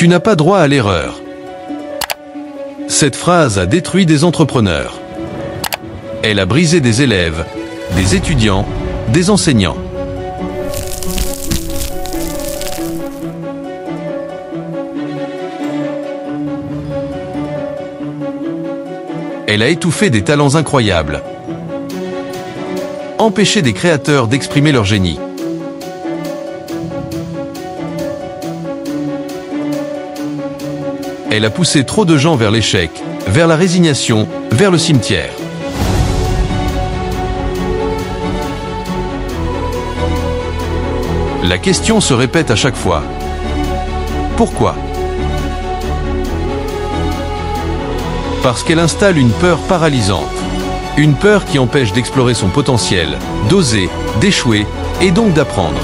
Tu n'as pas droit à l'erreur. Cette phrase a détruit des entrepreneurs. Elle a brisé des élèves, des étudiants, des enseignants. Elle a étouffé des talents incroyables. Empêché des créateurs d'exprimer leur génie. Elle a poussé trop de gens vers l'échec, vers la résignation, vers le cimetière. La question se répète à chaque fois. Pourquoi ? Parce qu'elle installe une peur paralysante. Une peur qui empêche d'explorer son potentiel, d'oser, d'échouer et donc d'apprendre.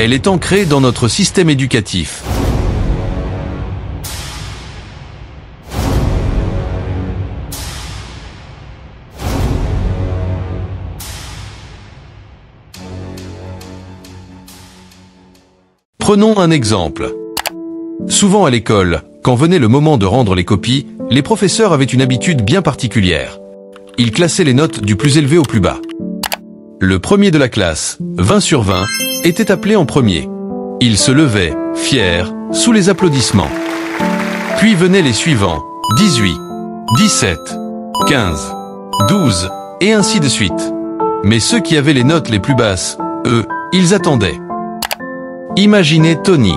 Elle est ancrée dans notre système éducatif. Prenons un exemple. Souvent à l'école, quand venait le moment de rendre les copies, les professeurs avaient une habitude bien particulière. Ils classaient les notes du plus élevé au plus bas. Le premier de la classe, 20 sur 20, était appelé en premier. Il se levait, fier, sous les applaudissements. Puis venaient les suivants, 18, 17, 15, 12, et ainsi de suite. Mais ceux qui avaient les notes les plus basses, eux, ils attendaient. Imaginez Tony.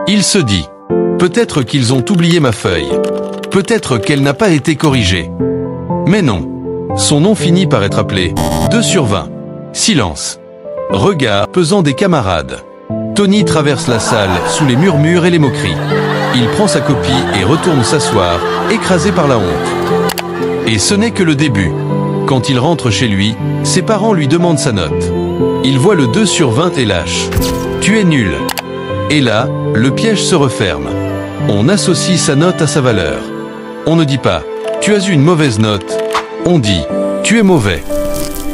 Il se dit, peut-être qu'ils ont oublié ma feuille. Peut-être qu'elle n'a pas été corrigée. Mais non. Son nom finit par être appelé 2 sur 20. Silence. Regard pesant des camarades. Tony traverse la salle sous les murmures et les moqueries. Il prend sa copie et retourne s'asseoir, écrasé par la honte. Et ce n'est que le début. Quand il rentre chez lui, ses parents lui demandent sa note. Il voit le 2 sur 20 et lâche. Tu es nul. Et là, le piège se referme. On associe sa note à sa valeur. On ne dit pas, tu as eu une mauvaise note. On dit, tu es mauvais.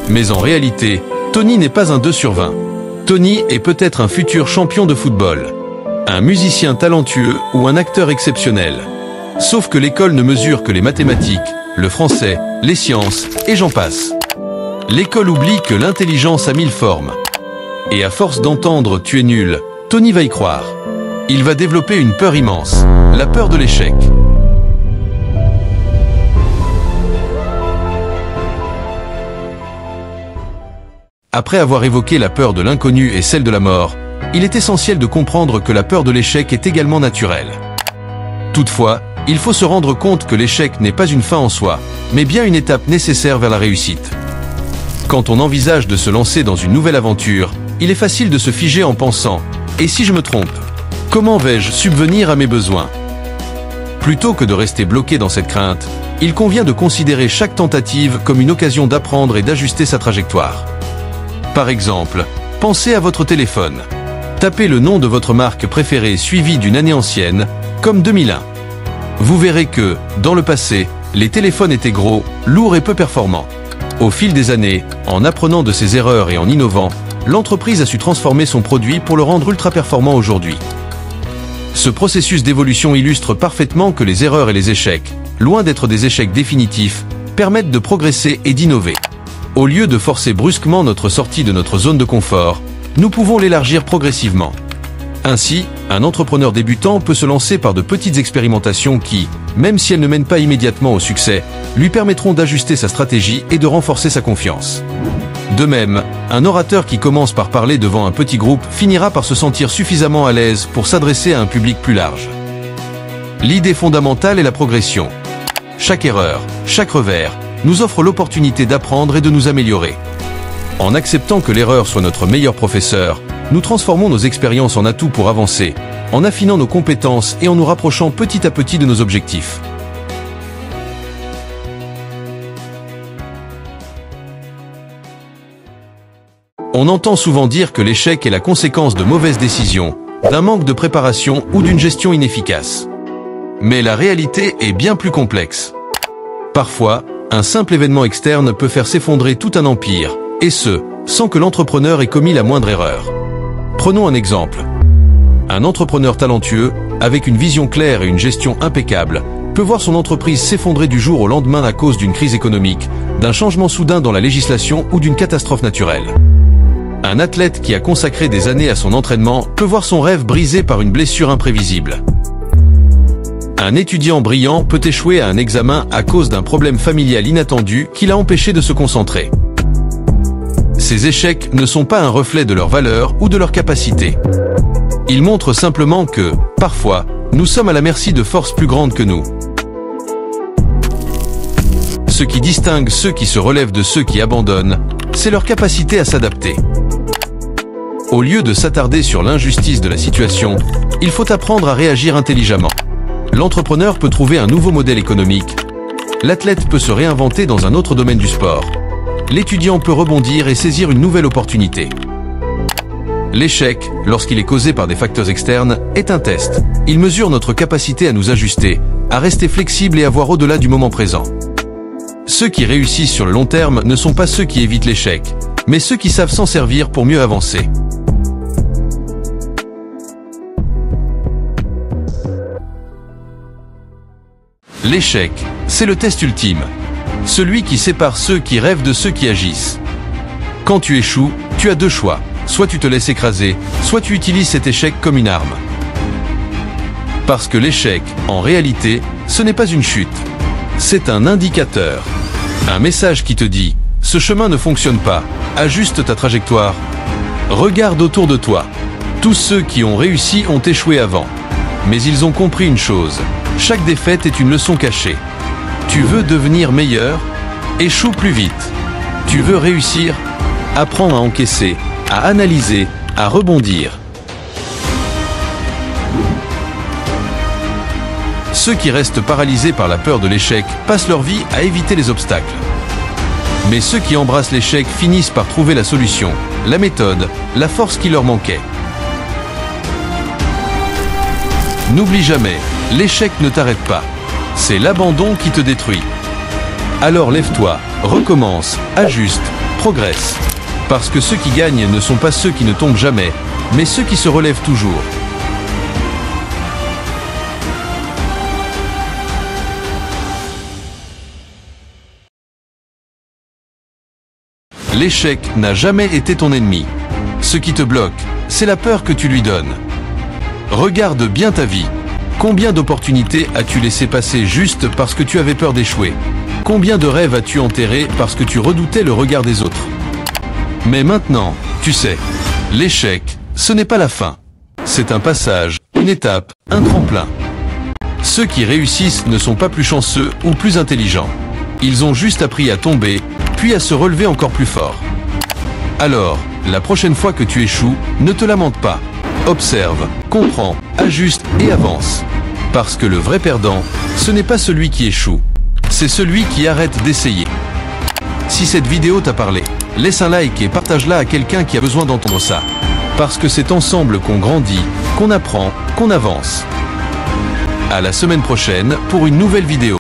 Mais en réalité, Tony n'est pas un 2 sur 20. Tony est peut-être un futur champion de football, un musicien talentueux ou un acteur exceptionnel. Sauf que l'école ne mesure que les mathématiques, le français, les sciences, et j'en passe. L'école oublie que l'intelligence a 1000 formes. Et à force d'entendre « tu es nul », Tony va y croire. Il va développer une peur immense, la peur de l'échec. Après avoir évoqué la peur de l'inconnu et celle de la mort, il est essentiel de comprendre que la peur de l'échec est également naturelle. Toutefois, il faut se rendre compte que l'échec n'est pas une fin en soi, mais bien une étape nécessaire vers la réussite. Quand on envisage de se lancer dans une nouvelle aventure, il est facile de se figer en pensant « Et si je me trompe ? Comment vais-je subvenir à mes besoins ?» Plutôt que de rester bloqué dans cette crainte, il convient de considérer chaque tentative comme une occasion d'apprendre et d'ajuster sa trajectoire. Par exemple, pensez à votre téléphone. Tapez le nom de votre marque préférée suivi d'une année ancienne, comme 2001. Vous verrez que, dans le passé, les téléphones étaient gros, lourds et peu performants. Au fil des années, en apprenant de ses erreurs et en innovant, l'entreprise a su transformer son produit pour le rendre ultra performant aujourd'hui. Ce processus d'évolution illustre parfaitement que les erreurs et les échecs, loin d'être des échecs définitifs, permettent de progresser et d'innover. Au lieu de forcer brusquement notre sortie de notre zone de confort, nous pouvons l'élargir progressivement. Ainsi, un entrepreneur débutant peut se lancer par de petites expérimentations qui, même si elles ne mènent pas immédiatement au succès, lui permettront d'ajuster sa stratégie et de renforcer sa confiance. De même, un orateur qui commence par parler devant un petit groupe finira par se sentir suffisamment à l'aise pour s'adresser à un public plus large. L'idée fondamentale est la progression. Chaque erreur, chaque revers, nous offre l'opportunité d'apprendre et de nous améliorer. En acceptant que l'erreur soit notre meilleur professeur, nous transformons nos expériences en atouts pour avancer, en affinant nos compétences et en nous rapprochant petit à petit de nos objectifs. On entend souvent dire que l'échec est la conséquence de mauvaises décisions, d'un manque de préparation ou d'une gestion inefficace. Mais la réalité est bien plus complexe. Parfois, Un simple événement externe peut faire s'effondrer tout un empire, et ce, sans que l'entrepreneur ait commis la moindre erreur. Prenons un exemple. Un entrepreneur talentueux, avec une vision claire et une gestion impeccable, peut voir son entreprise s'effondrer du jour au lendemain à cause d'une crise économique, d'un changement soudain dans la législation ou d'une catastrophe naturelle. Un athlète qui a consacré des années à son entraînement peut voir son rêve brisé par une blessure imprévisible. Un étudiant brillant peut échouer à un examen à cause d'un problème familial inattendu qui l'a empêché de se concentrer. Ces échecs ne sont pas un reflet de leur valeur ou de leur capacité. Ils montrent simplement que, parfois, nous sommes à la merci de forces plus grandes que nous. Ce qui distingue ceux qui se relèvent de ceux qui abandonnent, c'est leur capacité à s'adapter. Au lieu de s'attarder sur l'injustice de la situation, il faut apprendre à réagir intelligemment. L'entrepreneur peut trouver un nouveau modèle économique. L'athlète peut se réinventer dans un autre domaine du sport. L'étudiant peut rebondir et saisir une nouvelle opportunité. L'échec, lorsqu'il est causé par des facteurs externes, est un test. Il mesure notre capacité à nous ajuster, à rester flexible et à voir au-delà du moment présent. Ceux qui réussissent sur le long terme ne sont pas ceux qui évitent l'échec, mais ceux qui savent s'en servir pour mieux avancer. L'échec, c'est le test ultime. Celui qui sépare ceux qui rêvent de ceux qui agissent. Quand tu échoues, tu as deux choix. Soit tu te laisses écraser, soit tu utilises cet échec comme une arme. Parce que l'échec, en réalité, ce n'est pas une chute. C'est un indicateur. Un message qui te dit « Ce chemin ne fonctionne pas, ajuste ta trajectoire ». Regarde autour de toi. Tous ceux qui ont réussi ont échoué avant. Mais ils ont compris une chose. Chaque défaite est une leçon cachée. Tu veux devenir meilleur? Échoue plus vite. Tu veux réussir? Apprends à encaisser, à analyser, à rebondir. Ceux qui restent paralysés par la peur de l'échec passent leur vie à éviter les obstacles. Mais ceux qui embrassent l'échec finissent par trouver la solution, la méthode, la force qui leur manquait. N'oublie jamais, l'échec ne t'arrête pas. C'est l'abandon qui te détruit. Alors lève-toi, recommence, ajuste, progresse. Parce que ceux qui gagnent ne sont pas ceux qui ne tombent jamais, mais ceux qui se relèvent toujours. L'échec n'a jamais été ton ennemi. Ce qui te bloque, c'est la peur que tu lui donnes. Regarde bien ta vie. Combien d'opportunités as-tu laissé passer juste parce que tu avais peur d'échouer? Combien de rêves as-tu enterrés parce que tu redoutais le regard des autres? Mais maintenant, tu sais, l'échec, ce n'est pas la fin. C'est un passage, une étape, un tremplin. Ceux qui réussissent ne sont pas plus chanceux ou plus intelligents. Ils ont juste appris à tomber, puis à se relever encore plus fort. Alors, la prochaine fois que tu échoues, ne te lamente pas. Observe, comprends, ajuste et avance. Parce que le vrai perdant, ce n'est pas celui qui échoue. C'est celui qui arrête d'essayer. Si cette vidéo t'a parlé, laisse un like et partage-la à quelqu'un qui a besoin d'entendre ça. Parce que c'est ensemble qu'on grandit, qu'on apprend, qu'on avance. À la semaine prochaine pour une nouvelle vidéo.